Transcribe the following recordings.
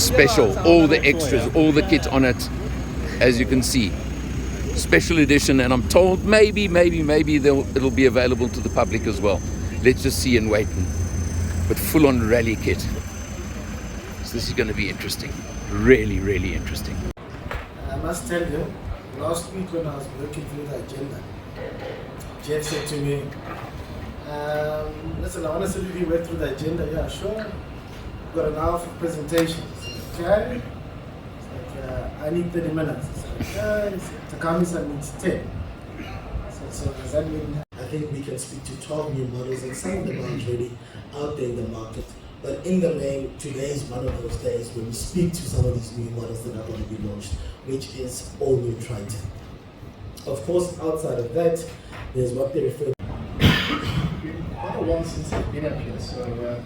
special, all the extras, all the kit on it, as you can see. Special edition, and I'm told maybe it'll be available to the public as well. Let's just see and wait. But full-on rally kit. So this is going to be interesting. Really, really interesting. I must tell you, last week when I was working through the agenda, Jeff said to me, listen, I want to see if you work through the agenda. Yeah, sure. We've got an hour for presentations. Okay. It's like, I need 30 minutes. It's like, okay. Takami-san needs 10. So does that mean? I think we can speak to 12 new models, and some of them are already out there in the market. But in the main, today is one of those days when we speak to some of these new models that are going to be launched, which is all new Triton. Of course, outside of that, there's what they refer to. Quite a while since I've been up here, so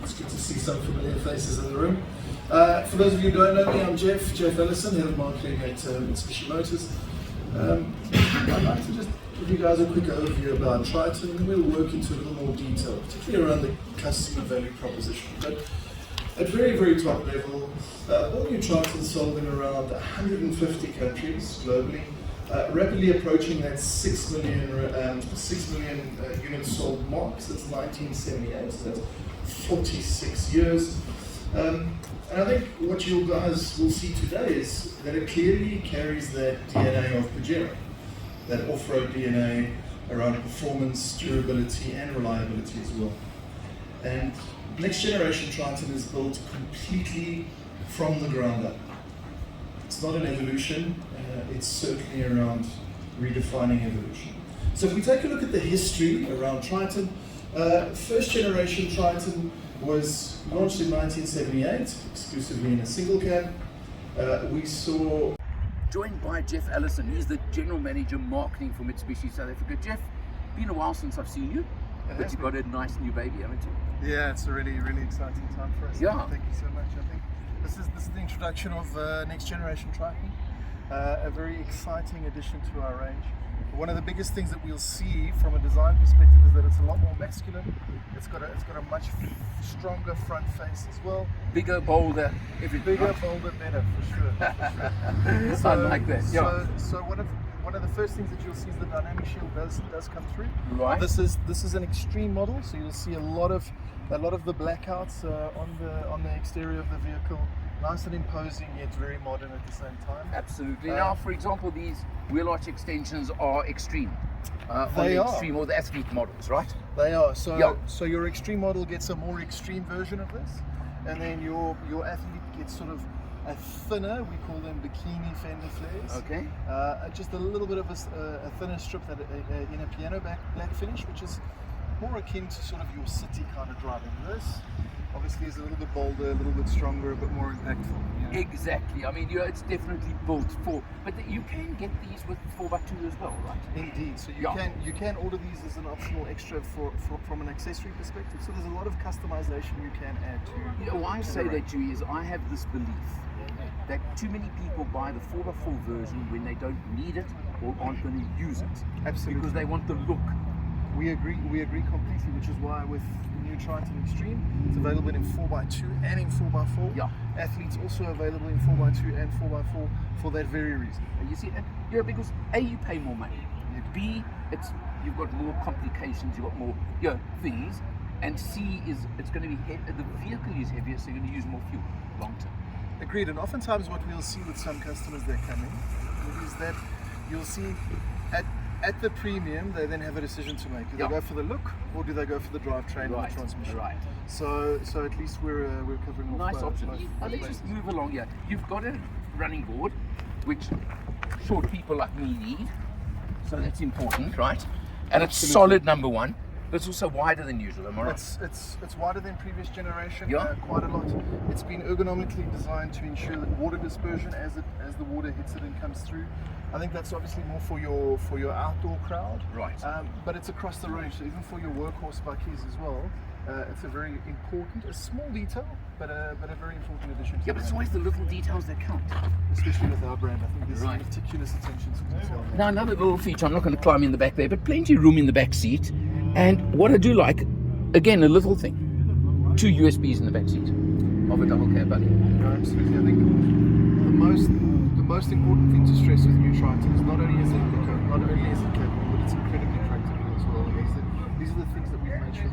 it's good to see some familiar faces in the room. For those of you who don't know me, I'm Jeff Ellison, head of marketing at Mitsubishi Motors. I'd like to just give you guys a quick overview about Triton, and then we'll work into a little more detail, particularly around the customer value proposition. But at very, very top level, all new Triton sold in around 150 countries globally, rapidly approaching that 6 million units sold mark since 1978, so that's 46 years. And I think what you guys will see today is that it clearly carries that DNA of Pajero, that off-road DNA around performance, durability and reliability as well. And next generation Triton is built completely from the ground up. It's not an evolution, it's certainly around redefining evolution. So if we take a look at the history around Triton, first generation Triton was launched in 1978, exclusively in a single cab. We saw... Joined by Jeff Ellison, he's the General Manager Marketing for Mitsubishi South Africa. Jeff, been a while since I've seen you, but you've got a nice new baby, haven't you? Yeah, it's a really exciting time for us. Yeah. Thank you so much. I think this is the introduction of next generation Triton, a very exciting addition to our range. One of the biggest things that we'll see from a design perspective is that it's a lot more masculine. It's got a much stronger front face as well. Bigger, bolder, everything. Bigger, bolder, better, for sure. So, I like that. Yeah. So one of the first things that you'll see is the dynamic shield does come through. Right. This is an extreme model, so you'll see a lot of the blackouts on the exterior of the vehicle. Nice and imposing, yet very modern at the same time. Absolutely. Now, for example, these wheel arch extensions are extreme. They are extreme, or the athlete models, right? They are. So, yeah. So your extreme model gets a more extreme version of this, and then your athlete gets sort of a thinner. We call them bikini fender flares. Okay. Just a little bit of a thinner strip that in a piano black finish, which is more akin to sort of your city kind of driving. This obviously is a little bit bolder, a little bit stronger, a bit more impactful. You know? Exactly. I mean, it's definitely built for, but you can get these with 4x2 as well, right? Indeed. So you can order these as an optional extra from an accessory perspective. So there's a lot of customization you can add to. Why I say that to you is I have this belief that too many people buy the 4x4 version when they don't need it or aren't going to use it. Absolutely. Because they want the look. We agree completely, which is why with the new Triton Extreme, it's available in 4x2 and in 4x4. Yeah. Athletes also available in 4x2 and 4x4 for that very reason. You see, because A, you pay more money. B, you've got more complications, you've got more things. And C is it's going to be the vehicle is heavier, so you're going to use more fuel long term. Agreed. And oftentimes what we'll see with some customers that come in is that you'll see at the premium, they then have a decision to make. Do they go for the look, or do they go for the drivetrain or the transmission? Right. So at least we're covering all. Nice option. Let's just move along here. You've got a running board, which short people like me need, so that's important, right? And it's solid number one. But it's also wider than usual, am I right? It's wider than previous generation, yeah. Quite a lot. It's been ergonomically designed to ensure that water dispersion as the water hits it and comes through. I think that's obviously more for your outdoor crowd. Right. But it's across the range, so even for your workhorse bikies as well. It's a very important, a small detail, but a very important addition. Yeah, but it's always the little details that count. Especially with our brand, I think there's meticulous attention to detail. Now another little feature, I'm not going to climb in the back there, but plenty of room in the back seat. And what I do like, again, a little thing, 2 USBs in the back seat. of a double cab buggy. No, absolutely. I think the most important thing to stress with new Triton is not only is it quicker, not only is it capable, but it's incredibly practical as well. And these are the things that we've made sure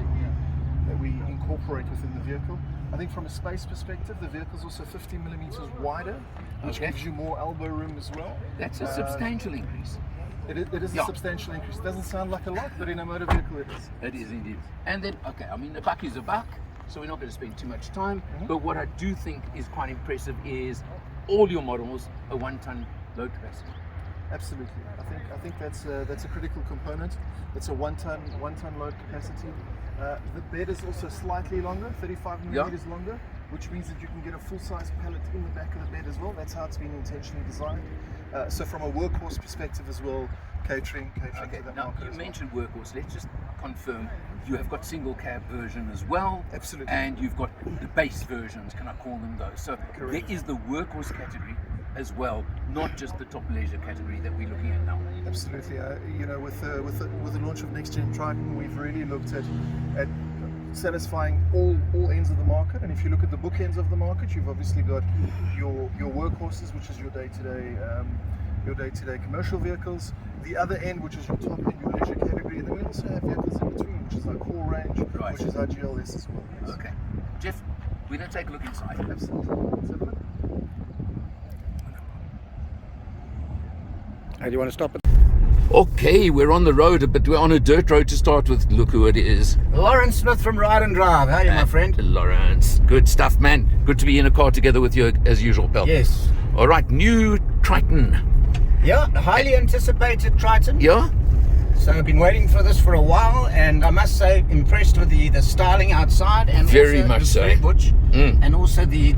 that we incorporate within the vehicle. I think from a space perspective, the vehicle is also 50 millimeters wider, which gives you more elbow room as well. That's a substantial increase. It is a substantial increase. It doesn't sound like a lot, but in a motor vehicle it is. It is indeed. And then, okay, I mean, the buck is a buck, so we're not going to spend too much time. But what I do think is quite impressive is all your models a 1-ton load capacity. Absolutely. I think that's a critical component. It's a one-ton load capacity. The bed is also slightly longer, 35 millimeters longer, which means that you can get a full-size pallet in the back of the bed as well. That's how it's been intentionally designed. So from a workhorse perspective as well, catering to the now, market. You mentioned workhorse. Let's just confirm you have got single cab version as well. Absolutely. And you've got the base versions, can I call them those? So there is the workhorse category as well, not just the top leisure category that we're looking at now. Absolutely. With the launch of Next Gen Triton, we've really looked at satisfying all ends of the market. And if you look at the bookends of the market, you've obviously got your workhorses, which is your day-to-day commercial vehicles. The other end, which is your top end, your leisure category, and then we also have vehicles in between, which is our core range, which is our GLS as well. Yes. Okay, Jeff, we're going to take a look inside. Absolutely. Let's have a look. How do you want to stop it? Okay, we're on the road, but we're on a dirt road to start with. Look who it is. Lawrence Smith from Ride and Drive. How are you, my friend? Lawrence. Good stuff, man. Good to be in a car together with you as usual, pal. Yes. All right, new Triton. Yeah, highly anticipated Triton. Yeah? So I've been waiting for this for a while, and I must say, impressed with the styling outside, and Very also much the so. Butch, and also the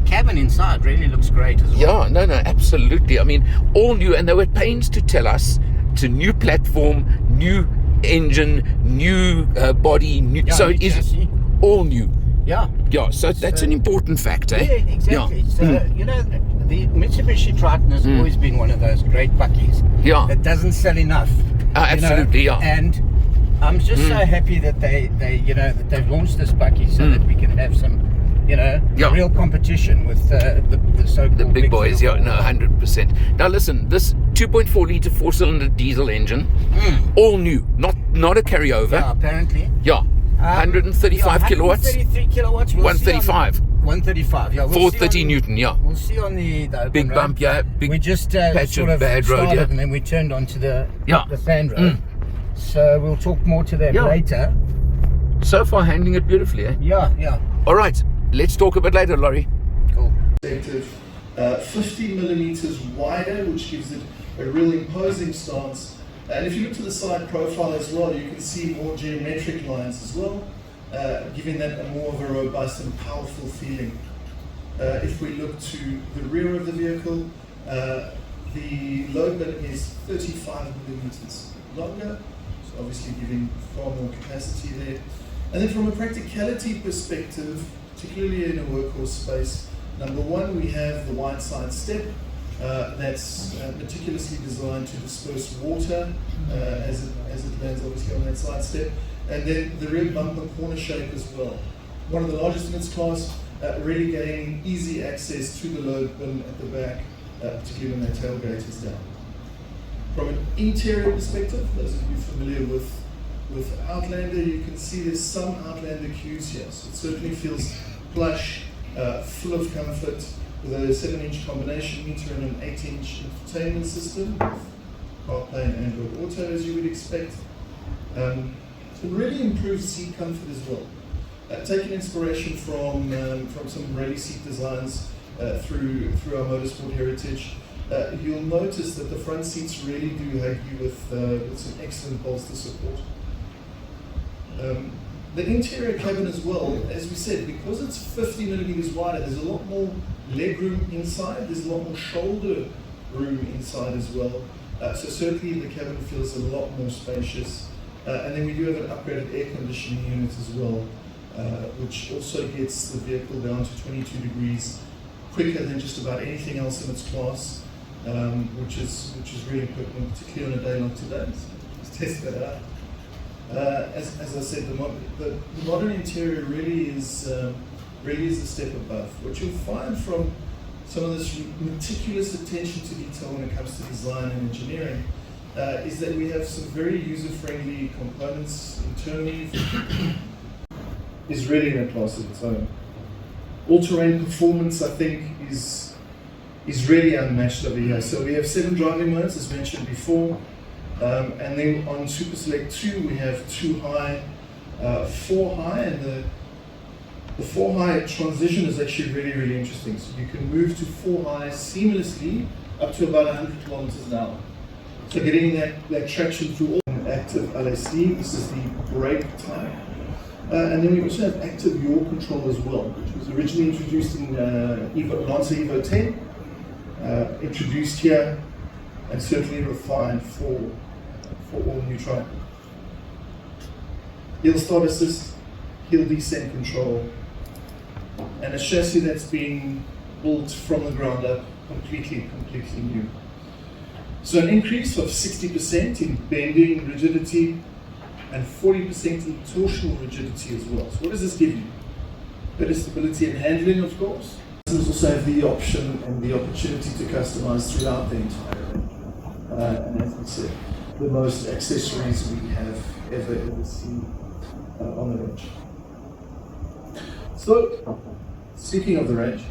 cabin inside really looks great as well. Yeah, no, absolutely. I mean, all new, and they were at pains to tell us it's a new platform, new engine, new body, new, Yeah, so new it is chassis. all new. Yeah. Yeah, so that's an important factor. Yeah, exactly. Yeah. So, the Mitsubishi Triton has always been one of those great buckies. Yeah. That doesn't sell enough. Absolutely, yeah. And I'm just so happy that that they've launched this bucky so that we can have some, real competition with the so-called The big boys, vehicle. 100%. Now listen, this 2.4 litre 4-cylinder diesel engine, all new, not a carryover. Yeah, apparently. Yeah, 135 kilowatts. 133 kilowatts. 135. 135. Yeah. 430 Newton. Yeah. We'll see on the open Big road. bump, yeah. Big We just patch sort of of bad road, started yeah. and then we turned onto the sand road. Mm. So we'll talk more to that Yeah. later. So far handling it beautifully, eh? Yeah. All right, let's talk a bit later, Laurie. Cool. 50 millimeters wider, which gives it a real imposing stance. And if you look to the side profile as well, you can see more geometric lines as well, giving that a more of a robust and powerful feeling. If we look to the rear of the vehicle, the load bin is 35 millimeters longer, so obviously giving far more capacity there. And then from a practicality perspective, particularly in a workhorse space, number one, we have the wide side step. That's meticulously designed to disperse water as it lands obviously on that side step. And then the rear bumper corner shape as well. One of the largest in its class, really gaining easy access to the load bin at the back, particularly when that tailgate is down. From an interior perspective, those of you familiar with Outlander, you can see there's some Outlander cues here. So it certainly feels plush, full of comfort, with a 7-inch combination meter and an 8-inch infotainment system, CarPlay and Android Auto as you would expect. So really improved seat comfort as well. Taking inspiration from some rally seat designs through our motorsport heritage, you'll notice that the front seats really do hug you with some excellent bolster support. The interior cabin as well, as we said, because it's 50 millimeters wider, there's a lot more leg room inside, there's a lot more shoulder room inside as well. So certainly the cabin feels a lot more spacious. And then we do have an upgraded air conditioning unit as well, which also gets the vehicle down to 22 degrees quicker than just about anything else in its class, which is really important, particularly on a day like today. So let's test that out. As I said, the modern interior really is really is a step above. What you'll find from some of this meticulous attention to detail when it comes to design and engineering is that we have some very user-friendly components internally. Is really in a class of its own. All-terrain performance, I think, is really unmatched over here. So we have 7 driving modes, as mentioned before, and then on Super Select 2 we have 2 high, 4 high, and the 4 high transition is actually really interesting. So you can move to 4 high seamlessly up to about 100 kilometers an hour. So getting that traction through all active LSD. This is the brake type. And then we also have active yaw control as well, which was originally introduced in Lancer Evo 10, introduced here and certainly refined for all new Triton. Hill start assist, hill descent control, and a chassis that's been built from the ground up, completely new. So an increase of 60% in bending rigidity and 40% in torsional rigidity as well. So what does this give you? Better stability and handling, of course. Customers also have the option and the opportunity to customize throughout the entire range. And as we said, the most accessories we have ever seen on the range. So, speaking of the range,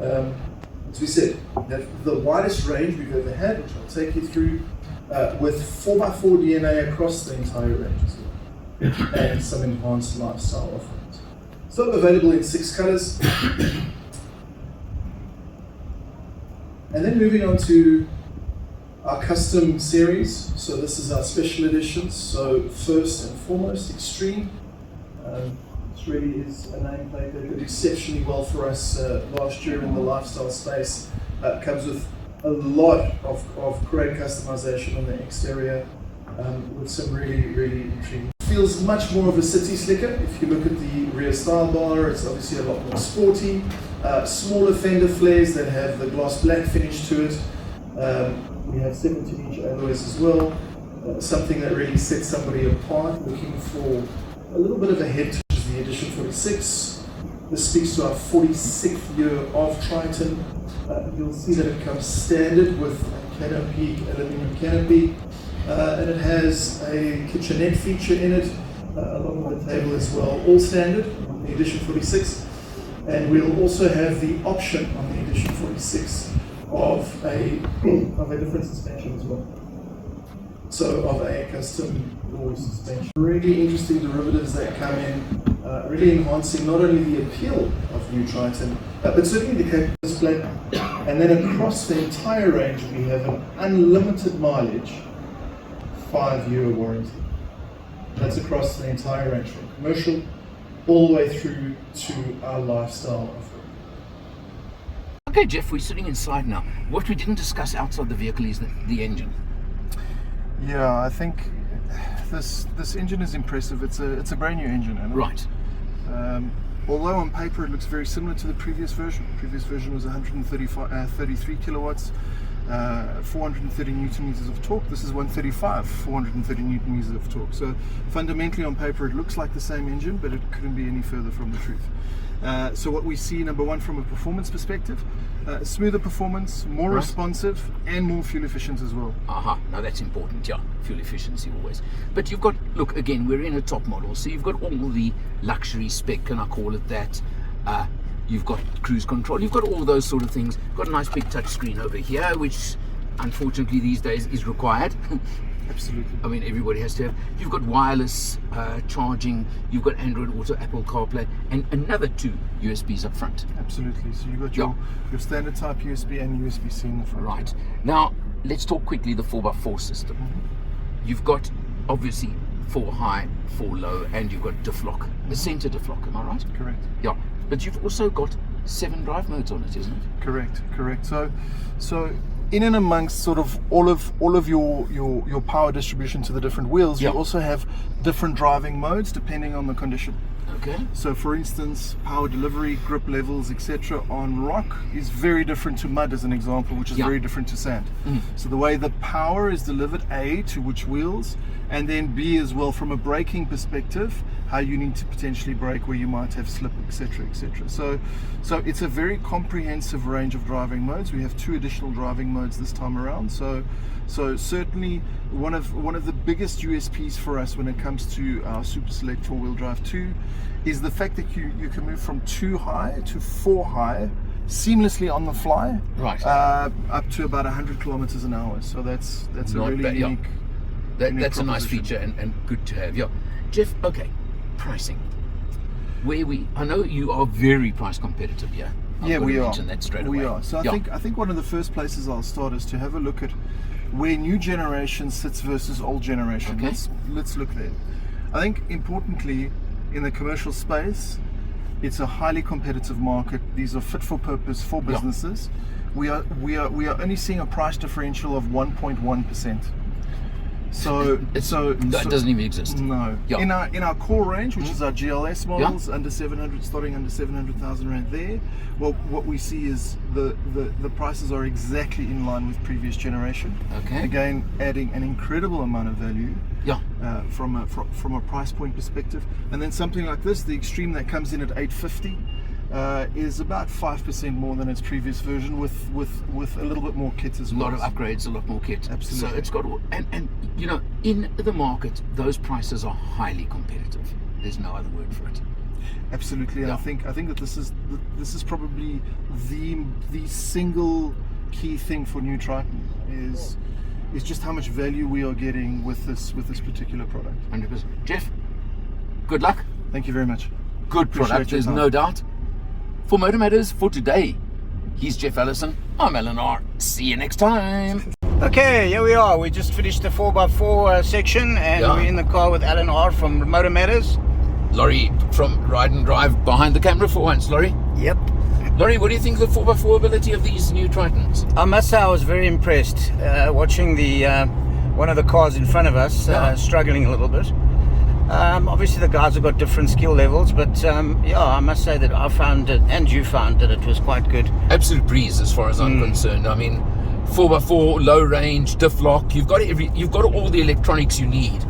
as we said, we have the widest range we've ever had, which I'll take you through, with 4x4 DNA across the entire range as well, and some enhanced lifestyle offerings. So available in 6 colors. And then moving on to our custom series. So this is our special editions. So first and foremost, Extreme. This really is a nameplate that did exceptionally well for us last year in the lifestyle space. Comes with a lot of great customization on the exterior, with some really intriguing. Feels much more of a city slicker. If you look at the rear style bar, it's obviously a lot more sporty. Smaller fender flares that have the gloss black finish to it. We have 17-inch alloys as well. Something that really sets somebody apart, looking for a little bit of a head to the Edition 46. This speaks to our 46th year of Triton. You'll see that it comes standard with a canopy, aluminum canopy, and it has a kitchenette feature in it, along with the table as well, all standard on the Edition 46. And we'll also have the option on the Edition 46 of a different suspension as well. So of a custom raw suspension. Really interesting derivatives that come in, really enhancing not only the appeal of new Triton, but certainly the capable display. And then across the entire range, we have an unlimited mileage, 5-year warranty. That's across the entire range, from commercial all the way through to our lifestyle offering. Okay, Jeff, we're sitting inside now. What we didn't discuss outside the vehicle is the engine. Yeah, I think this engine is impressive. It's a brand new engine, isn't it? Right. Although on paper it looks very similar to the previous version. The previous version was 133 kilowatts, 430 newton meters of torque. This is 135, 430 newton meters of torque. So fundamentally on paper it looks like the same engine, but it couldn't be any further from the truth. So what we see, number one, from a performance perspective, smoother performance, more responsive, and more fuel efficient as well. Now that's important, yeah, fuel efficiency always. But you've got, look, again, we're in a top model, so you've got all the luxury spec, can I call it that? You've got cruise control, you've got all those sort of things. You've got a nice big touch screen over here, which unfortunately these days is required. Absolutely. I mean, everybody has to have. You've got wireless charging, you've got Android Auto, Apple CarPlay, and another 2 USBs up front. Absolutely. So you've got your standard type USB and USB-C in the front. Right. Now, let's talk quickly the 4x4 system. You've got, obviously, 4 high, 4 low, and you've got deflock, the center deflock, am I right? Correct. Yeah. But you've also got 7 drive modes on it, isn't it? Correct. So in and amongst sort of all of your power distribution to the different wheels, you also have different driving modes depending on the condition. Okay. So for instance, power delivery, grip levels, etc. on rock is very different to mud, as an example, which is very different to sand. So the way the power is delivered, to which wheels, and then B as well from a braking perspective, how you need to potentially brake where you might have slip, etc., etc. So it's a very comprehensive range of driving modes. We have 2 additional driving modes this time around. So certainly one of the biggest USPs for us when it comes to our Super Select 4-wheel drive 2 is the fact that you can move from 2 high to 4 high seamlessly on the fly, right, up to about 100 kilometers an hour. So that's a Not really bad, yeah. unique. That's a nice feature and good to have. Yeah, Jeff. Okay, pricing. I know you are very price competitive. Yeah. Yeah, we are. That straight we away. are. So I think one of the first places I'll start is to have a look at where new generation sits versus old generation. Okay. Let's look there. I think importantly, in the commercial space, it's a highly competitive market. These are fit for purpose for businesses. Yeah. We are only seeing a price differential of 1.1%. So that doesn't even exist. No. Yeah. In our core range, which is our GLS models, under 700, starting under 700,000 rand there. Well, what we see is the prices are exactly in line with previous generation. Okay. Again, adding an incredible amount of value. Yeah. From a price point perspective, and then something like this, the Extreme that comes in at 850. Is about 5% more than its previous version, with a little bit more kit as well. A lot of upgrades, a lot more kit. Absolutely. So it's got all, and you know, in the market, those prices are highly competitive. There's no other word for it. Absolutely. Yeah. I think that this is probably the single key thing for new Triton is just how much value we are getting with this particular product. 100%. Jeff, good luck. Thank you very much. Good product, there's no doubt. For MotorMatters for today, he's Jeff Allison. I'm Alan R. See you next time. Okay, here we are. We just finished the 4x4 section, and we're in the car with Alan R. from MotorMatters. Laurie from Ride and Drive behind the camera for once. Laurie? Yep. Laurie, what do you think of the 4x4 ability of these new Tritons? I must say I was very impressed watching the one of the cars in front of us struggling a little bit. Obviously the guys have got different skill levels, but I must say that I found it, and you found that it was quite good. Absolute breeze as far as I'm concerned. I mean, 4x4, low range, diff lock, you've got all the electronics you need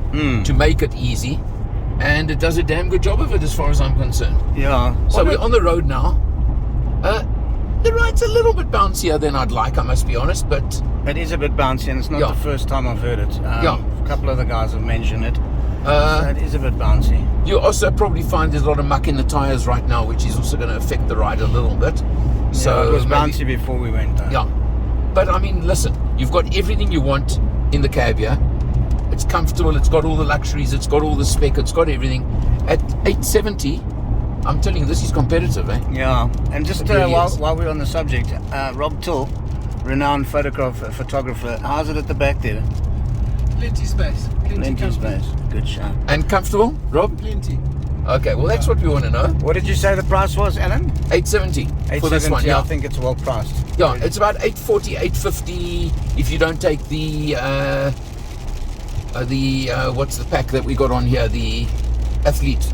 to make it easy, and it does a damn good job of it as far as I'm concerned. Yeah. So we're on the road now. The ride's a little bit bouncier than I'd like, I must be honest, but it is a bit bouncy, and it's not the first time I've heard it. A couple of the guys have mentioned it. So it is a bit bouncy. You also probably find there's a lot of muck in the tires right now, which is also going to affect the ride a little bit. So it was bouncy before we went though. Yeah, but I mean, listen, you've got everything you want in the cab here. It's comfortable, it's got all the luxuries, it's got all the spec, it's got everything. At 870, I'm telling you, this is competitive, eh? Yeah, and just really while we're on the subject, Rob Till, renowned photographer, how's it at the back there? Plenty space. Plenty space. Good shot. And comfortable, Rob? Plenty. Okay, well that's what we want to know. What did you say the price was, Alan? 870 for this one. I think it's well priced. Yeah, it's about 840, 850 if you don't take the what's the pack that we got on here? The athlete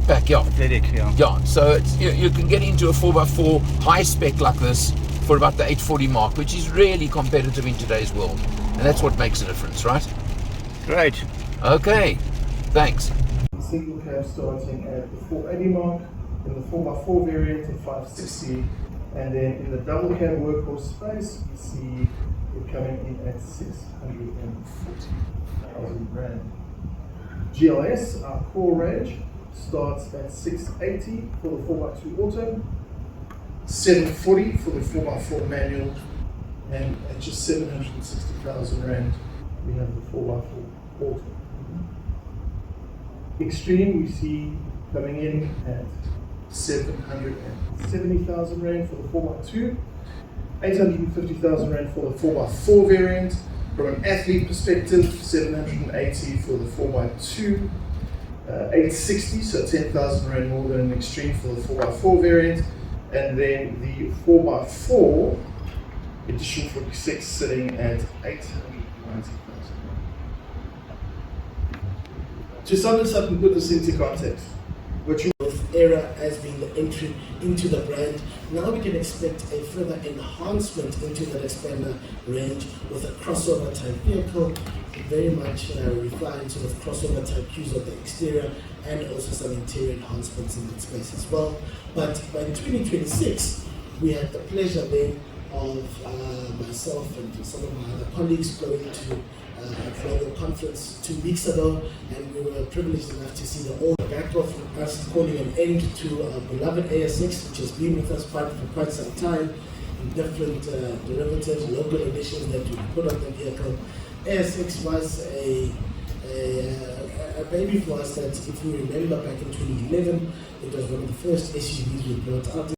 pack. Yeah. Athletic. Yeah. Yeah. So it's, you can get into a 4x4 high spec like this for about the 840 mark, which is really competitive in today's world, and that's what makes a difference, right? Great. Okay. Thanks. Single cab starting at the 480 mark, in the 4x4 variant at 560, and then in the double cab workhorse space, you see we're coming in at 640,000 rand. GLS, our core range, starts at 680 for the 4x2 auto, 740 for the 4x4 manual, and at just 760,000 rand, we have the 4x4 auto. Extreme we see coming in at 770,000 rand for the 4x2, 850,000 rand for the 4x4 variant. From an athlete perspective, 780 for the 4x2, 860, so 10,000 rand more than an Extreme for the 4x4 variant, and then the 4x4 edition 46 sitting at 890,000. To sum this up and put this into context, what you With era as being the entry into the brand. Now we can expect a further enhancement into the Expander range with a crossover type vehicle, very much refined sort of crossover type cues on the exterior, and also some interior enhancements in that space as well. But by 2026, we had the pleasure then of myself and some of my other colleagues going to a global conference 2 weeks ago, and we were privileged enough to see the all back of us calling an end to our beloved ASX, which has been with us for quite some time in different derivatives, local editions that we put on the vehicle. ASX was a baby for us that, if you remember, back in 2011, it was one of the first SUVs we brought out.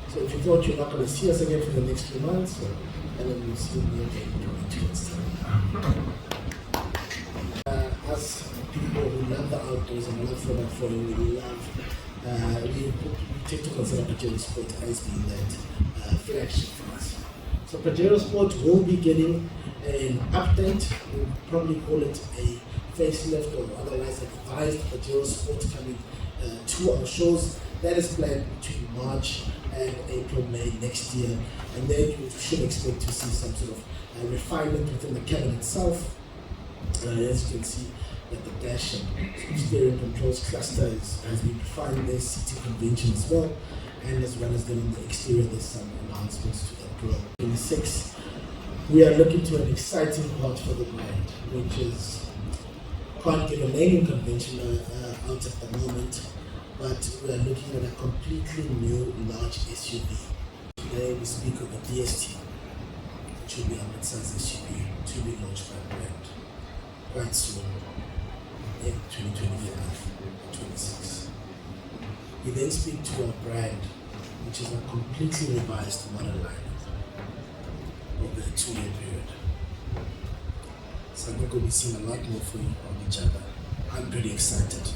So if you thought you're not going to see us again for the next few months, and then we'll see you again in 2 weeks' time. As people who love the outdoors and love Formula 4, we take to consider Pajero Sport as being that flagship for us. So Pajero Sport will be getting an update. We'll probably call it a facelift or otherwise a revised Pajero Sport coming to our shows. That is planned between March and April, May next year, and then you should expect to see some sort of refinement within the cabin itself. As you can see, that the dash and steering controls cluster has been refined. There's seating convention as well, and as well as then in the exterior there's some enhancements to that grille. 26, we are looking to an exciting part for the brand, which is, can't give a naming convention out at the moment, but we are looking at a completely new large SUV. Today we speak of a DST, which will be a mid-size SUV to be launched by the brand quite soon in 2025-26. We then speak to our brand, which is a completely revised model line over a 2-year period. So I think we'll be seeing a lot more from each other. I'm pretty excited.